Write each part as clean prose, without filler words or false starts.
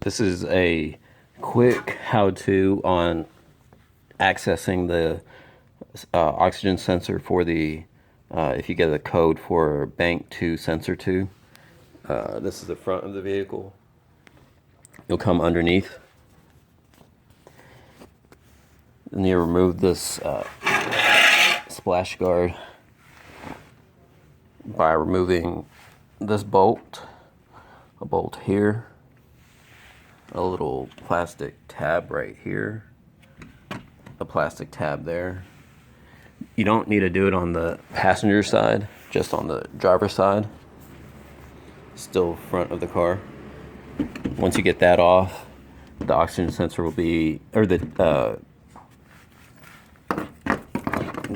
This is a quick how-to on accessing the oxygen sensor for the if you get a code for bank 2 sensor 2. This is the front of the vehicle. You'll come underneath and you remove this splash guard by removing this bolt, a bolt here, a little plastic tab right here, a plastic tab there. You don't need to do it on the passenger side, just on the driver's side, still front of the car. Once you get that off, the oxygen sensor will be, or the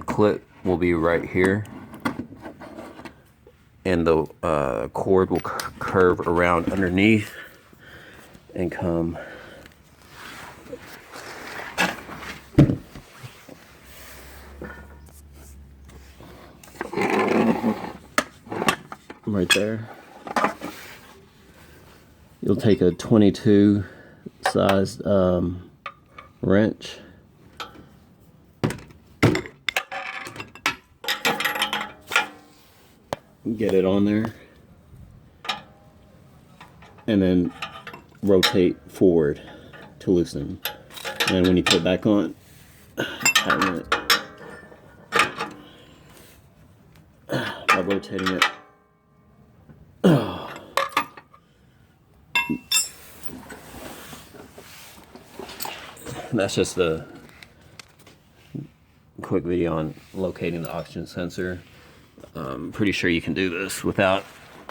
clip will be right here, and the cord will curve around underneath and come right there. You'll take a 22 sized wrench, get it on there, and then rotate forward to loosen. And when you put it back on, tighten it by rotating it. That's just the quick video on locating the oxygen sensor. I'm pretty sure you can do this without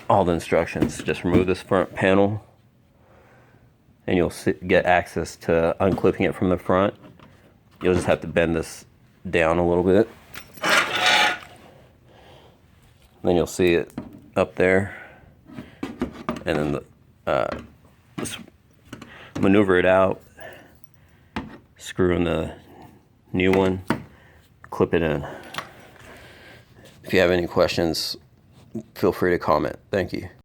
all the instructions. Just remove this front panel and you'll get access to unclipping it from the front. You'll just have to bend this down a little bit. Then you'll see it up there. And then just maneuver it out, screw in the new one, clip it in. If you have any questions, feel free to comment. Thank you.